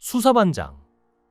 수사반장,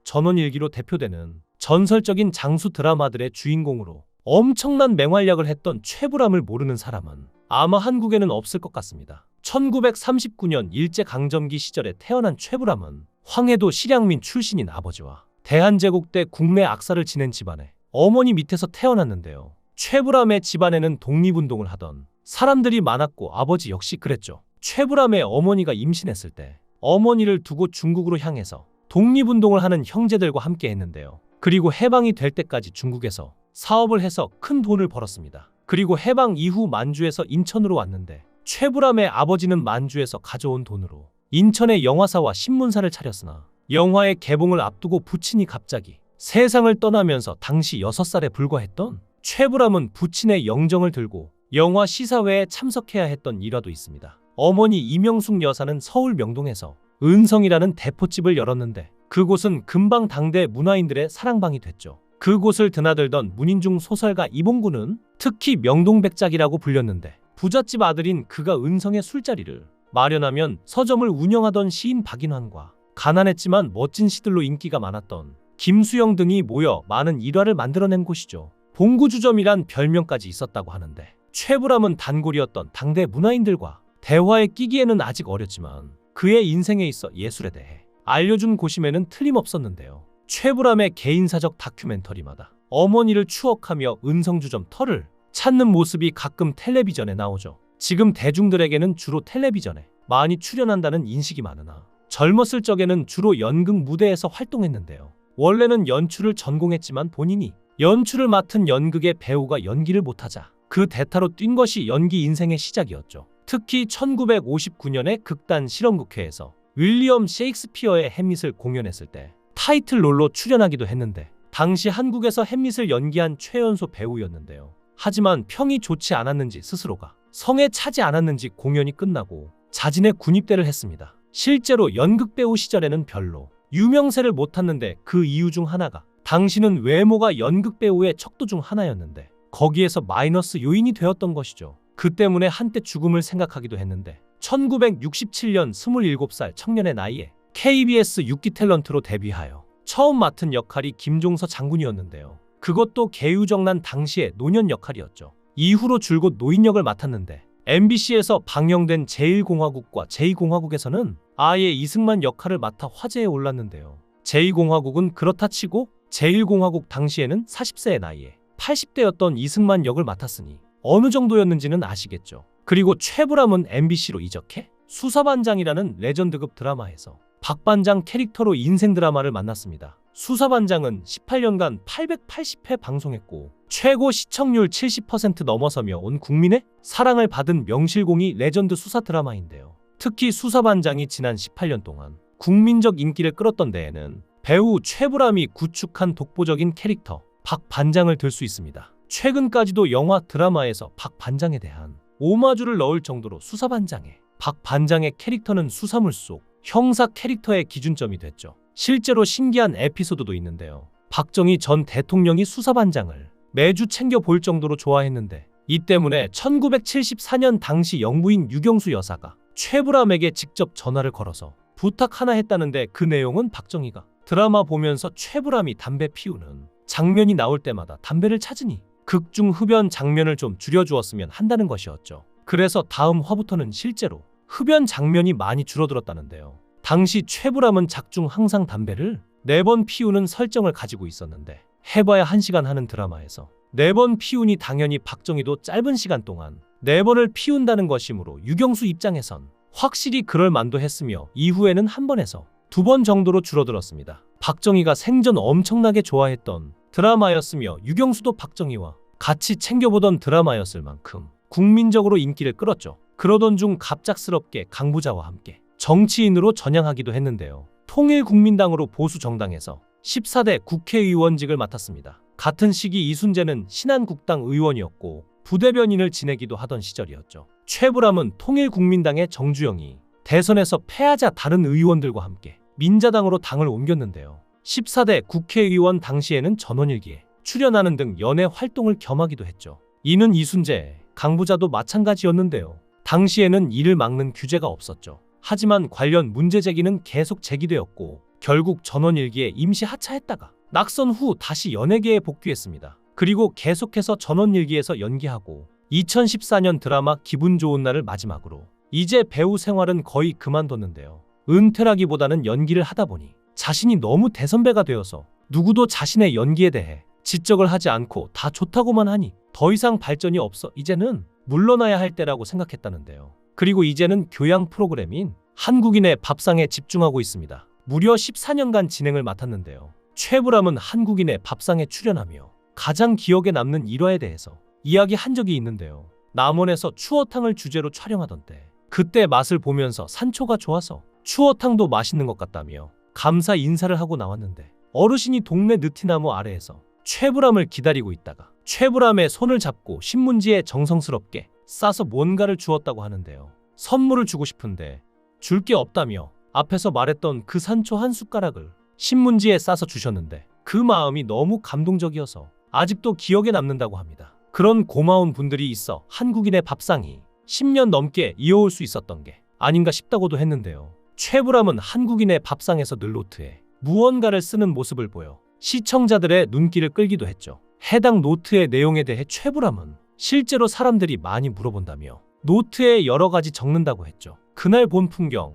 전원일기로 대표되는 전설적인 장수 드라마들의 주인공으로 엄청난 맹활약을 했던 최불암을 모르는 사람은 아마 한국에는 없을 것 같습니다. 1939년 일제강점기 시절에 태어난 최불암은 황해도 실향민 출신인 아버지와 대한제국 때 국내 악사를 지낸 집안에 어머니 밑에서 태어났는데요. 최불암의 집안에는 독립운동을 하던 사람들이 많았고 아버지 역시 그랬죠. 최불암의 어머니가 임신했을 때 어머니를 두고 중국으로 향해서 독립운동을 하는 형제들과 함께 했는데요. 그리고 해방이 될 때까지 중국에서 사업을 해서 큰 돈을 벌었습니다. 그리고 해방 이후 만주에서 인천으로 왔는데 최불암의 아버지는 만주에서 가져온 돈으로 인천의 영화사와 신문사를 차렸으나 영화의 개봉을 앞두고 부친이 갑자기 세상을 떠나면서 당시 6살에 불과했던 최불암은 부친의 영정을 들고 영화 시사회에 참석해야 했던 일화도 있습니다. 어머니 이명숙 여사는 서울 명동에서 은성이라는 대포집을 열었는데 그곳은 금방 당대 문화인들의 사랑방이 됐죠. 그곳을 드나들던 문인중 소설가 이봉구는 특히 명동백작이라고 불렸는데 부잣집 아들인 그가 은성의 술자리를 마련하면 서점을 운영하던 시인 박인환과 가난했지만 멋진 시들로 인기가 많았던 김수영 등이 모여 많은 일화를 만들어낸 곳이죠. 봉구주점이란 별명까지 있었다고 하는데 최불암은 단골이었던 당대 문화인들과 대화에 끼기에는 아직 어렸지만 그의 인생에 있어 예술에 대해 알려준 곳임에는 틀림없었는데요. 최불암의 개인사적 다큐멘터리마다 어머니를 추억하며 은성주점 터를 찾는 모습이 가끔 텔레비전에 나오죠. 지금 대중들에게는 주로 텔레비전에 많이 출연한다는 인식이 많으나 젊었을 적에는 주로 연극 무대에서 활동했는데요. 원래는 연출을 전공했지만 본인이 연출을 맡은 연극의 배우가 연기를 못하자 그 대타로 뛴 것이 연기 인생의 시작이었죠. 특히 1959년에 극단 실험국회에서 윌리엄 셰익스피어의 햄릿을 공연했을 때 타이틀 롤로 출연하기도 했는데 당시 한국에서 햄릿을 연기한 최연소 배우였는데요. 하지만 평이 좋지 않았는지 스스로가 성에 차지 않았는지 공연이 끝나고 자진의 군입대를 했습니다. 실제로 연극 배우 시절에는 별로 유명세를 못 탔는데 그 이유 중 하나가 당시는 외모가 연극 배우의 척도 중 하나였는데 거기에서 마이너스 요인이 되었던 것이죠. 그 때문에 한때 죽음을 생각하기도 했는데 1967년 27살 청년의 나이에 KBS 6기 탤런트로 데뷔하여 처음 맡은 역할이 김종서 장군이었는데요. 그것도 개유정난 당시의 노년 역할이었죠. 이후로 줄곧 노인 역을 맡았는데 MBC에서 방영된 제1공화국과 제2공화국에서는 아예 이승만 역할을 맡아 화제에 올랐는데요. 제2공화국은 그렇다 치고 제1공화국 당시에는 40세의 나이에 80대였던 이승만 역을 맡았으니 어느 정도였는지는 아시겠죠. 그리고 최불암은 MBC로 이적해 수사반장이라는 레전드급 드라마에서 박반장 캐릭터로 인생 드라마를 만났습니다. 수사반장은 18년간 880회 방송했고 최고 시청률 70% 넘어서며 온 국민의 사랑을 받은 명실공히 레전드 수사 드라마인데요. 특히 수사반장이 지난 18년 동안 국민적 인기를 끌었던 데에는 배우 최불암이 구축한 독보적인 캐릭터 박반장을 들 수 있습니다. 최근까지도 영화 드라마에서 박반장에 대한 오마주를 넣을 정도로 수사반장의 박반장의 캐릭터는 수사물 속 형사 캐릭터의 기준점이 됐죠. 실제로 신기한 에피소드도 있는데요. 박정희 전 대통령이 수사반장을 매주 챙겨 볼 정도로 좋아했는데 이 때문에 1974년 당시 영부인 유경수 여사가 최불암에게 직접 전화를 걸어서 부탁 하나 했다는데 그 내용은 박정희가 드라마 보면서 최불암이 담배 피우는 장면이 나올 때마다 담배를 찾으니 극중 흡연 장면을 좀 줄여주었으면 한다는 것이었죠. 그래서 다음 화부터는 실제로 흡연 장면이 많이 줄어들었다는데요. 당시 최불암은 작중 항상 담배를 4번 피우는 설정을 가지고 있었는데 해봐야 1시간 하는 드라마에서 4번 피우니 당연히 박정희도 짧은 시간 동안 4번을 피운다는 것이므로 유경수 입장에선 확실히 그럴 만도 했으며 이후에는 1번에서 2번 정도로 줄어들었습니다. 박정희가 생전 엄청나게 좋아했던 드라마였으며 유경수도 박정희와 같이 챙겨보던 드라마였을 만큼 국민적으로 인기를 끌었죠. 그러던 중 갑작스럽게 강부자와 함께 정치인으로 전향하기도 했는데요. 통일국민당으로 보수 정당에서 14대 국회의원직을 맡았습니다. 같은 시기 이순재는 신한국당 의원이었고 부대변인을 지내기도 하던 시절이었죠. 최불암은 통일국민당의 정주영이 대선에서 패하자 다른 의원들과 함께 민자당으로 당을 옮겼는데요. 14대 국회의원 당시에는 전원일기에 출연하는 등 연예 활동을 겸하기도 했죠. 이는 이순재, 강부자도 마찬가지였는데요. 당시에는 이를 막는 규제가 없었죠. 하지만 관련 문제 제기는 계속 제기되었고 결국 전원일기에 임시 하차했다가 낙선 후 다시 연예계에 복귀했습니다. 그리고 계속해서 전원일기에서 연기하고 2014년 드라마 기분 좋은 날을 마지막으로 이제 배우 생활은 거의 그만뒀는데요. 은퇴라기보다는 연기를 하다 보니 자신이 너무 대선배가 되어서 누구도 자신의 연기에 대해 지적을 하지 않고 다 좋다고만 하니 더 이상 발전이 없어 이제는 물러나야 할 때라고 생각했다는데요. 그리고 이제는 교양 프로그램인 한국인의 밥상에 집중하고 있습니다. 무려 14년간 진행을 맡았는데요. 최불암은 한국인의 밥상에 출연하며 가장 기억에 남는 일화에 대해서 이야기한 적이 있는데요. 남원에서 추어탕을 주제로 촬영하던 때 그때 맛을 보면서 산초가 좋아서 추어탕도 맛있는 것 같다며 감사 인사를 하고 나왔는데 어르신이 동네 느티나무 아래에서 최불암을 기다리고 있다가 최불암의 손을 잡고 신문지에 정성스럽게 싸서 뭔가를 주었다고 하는데요. 선물을 주고 싶은데 줄 게 없다며 앞에서 말했던 그 산초 한 숟가락을 신문지에 싸서 주셨는데 그 마음이 너무 감동적이어서 아직도 기억에 남는다고 합니다. 그런 고마운 분들이 있어 한국인의 밥상이 10년 넘게 이어올 수 있었던 게 아닌가 싶다고도 했는데요. 최불암은 한국인의 밥상에서 늘 노트에 무언가를 쓰는 모습을 보여 시청자들의 눈길을 끌기도 했죠. 해당 노트의 내용에 대해 최불암은 실제로 사람들이 많이 물어본다며 노트에 여러 가지 적는다고 했죠. 그날 본 풍경,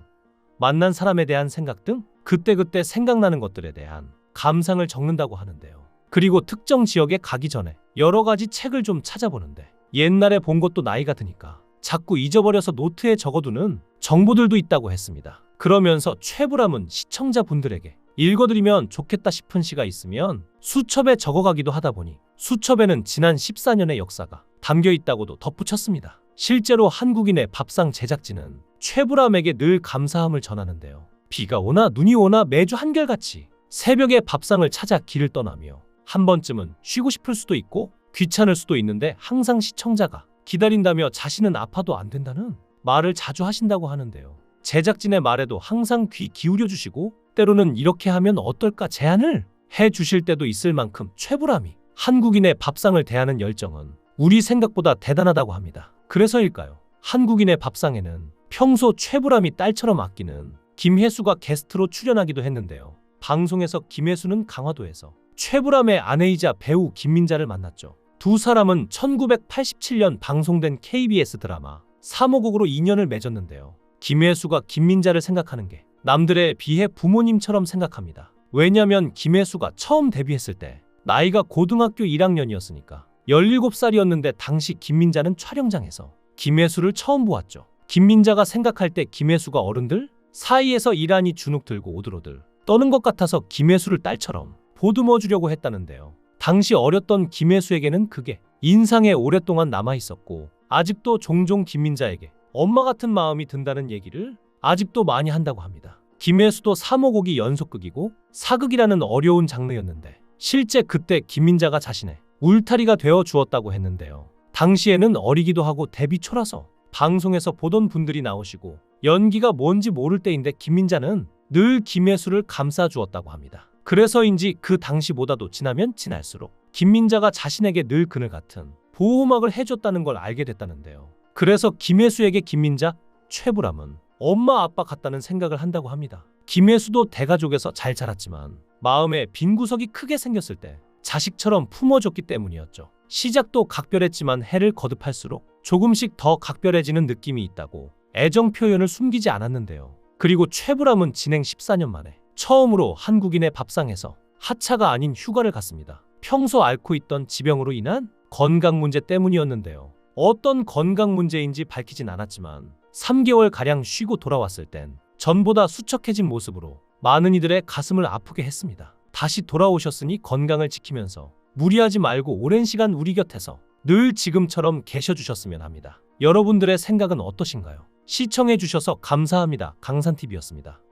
만난 사람에 대한 생각 등 그때그때 생각나는 것들에 대한 감상을 적는다고 하는데요. 그리고 특정 지역에 가기 전에 여러 가지 책을 좀 찾아보는데 옛날에 본 것도 나이가 드니까 자꾸 잊어버려서 노트에 적어두는 정보들도 있다고 했습니다. 그러면서 최불암은 시청자분들에게 읽어드리면 좋겠다 싶은 시가 있으면 수첩에 적어가기도 하다 보니 수첩에는 지난 14년의 역사가 담겨 있다고도 덧붙였습니다. 실제로 한국인의 밥상 제작진은 최불암에게 늘 감사함을 전하는데요. 비가 오나 눈이 오나 매주 한결같이 새벽에 밥상을 찾아 길을 떠나며 한 번쯤은 쉬고 싶을 수도 있고 귀찮을 수도 있는데 항상 시청자가 기다린다며 자신은 아파도 안 된다는 말을 자주 하신다고 하는데요. 제작진의 말에도 항상 귀 기울여 주시고 때로는 이렇게 하면 어떨까 제안을 해 주실 때도 있을 만큼 최불암이 한국인의 밥상을 대하는 열정은 우리 생각보다 대단하다고 합니다. 그래서일까요? 한국인의 밥상에는 평소 최불암이 딸처럼 아끼는 김혜수가 게스트로 출연하기도 했는데요. 방송에서 김혜수는 강화도에서 최불암의 아내이자 배우 김민자를 만났죠. 두 사람은 1987년 방송된 KBS 드라마 3호곡으로 인연을 맺었는데요. 김혜수가 김민자를 생각하는 게 남들에 비해 부모님처럼 생각합니다. 왜냐면 김혜수가 처음 데뷔했을 때 나이가 고등학교 1학년이었으니까 17살이었는데 당시 김민자는 촬영장에서 김혜수를 처음 보았죠. 김민자가 생각할 때 김혜수가 어른들 사이에서 이란이 주눅 들고 오들오들 떠는 것 같아서 김혜수를 딸처럼 보듬어 주려고 했다는데요. 당시 어렸던 김혜수에게는 그게 인상에 오랫동안 남아있었고 아직도 종종 김민자에게 엄마 같은 마음이 든다는 얘기를 아직도 많이 한다고 합니다. 김혜수도 3호곡이 연속극이고 사극이라는 어려운 장르였는데 실제 그때 김민자가 자신의 울타리가 되어 주었다고 했는데요. 당시에는 어리기도 하고 데뷔 초라서 방송에서 보던 분들이 나오시고 연기가 뭔지 모를 때인데 김민자는 늘 김혜수를 감싸 주었다고 합니다. 그래서인지 그 당시보다도 지나면 지날수록 김민자가 자신에게 늘 그늘 같은 보호막을 해줬다는 걸 알게 됐다는데요. 그래서 김혜수에게 김민자, 최불암은 엄마 아빠 같다는 생각을 한다고 합니다. 김혜수도 대가족에서 잘 자랐지만 마음에 빈 구석이 크게 생겼을 때 자식처럼 품어줬기 때문이었죠. 시작도 각별했지만 해를 거듭할수록 조금씩 더 각별해지는 느낌이 있다고 애정 표현을 숨기지 않았는데요. 그리고 최불암은 진행 14년 만에 처음으로 한국인의 밥상에서 하차가 아닌 휴가를 갔습니다. 평소 앓고 있던 지병으로 인한 건강 문제 때문이었는데요. 어떤 건강 문제인지 밝히진 않았지만 3개월가량 쉬고 돌아왔을 땐 전보다 수척해진 모습으로 많은 이들의 가슴을 아프게 했습니다. 다시 돌아오셨으니 건강을 지키면서 무리하지 말고 오랜 시간 우리 곁에서 늘 지금처럼 계셔주셨으면 합니다. 여러분들의 생각은 어떠신가요? 시청해주셔서 감사합니다. 강산TV였습니다.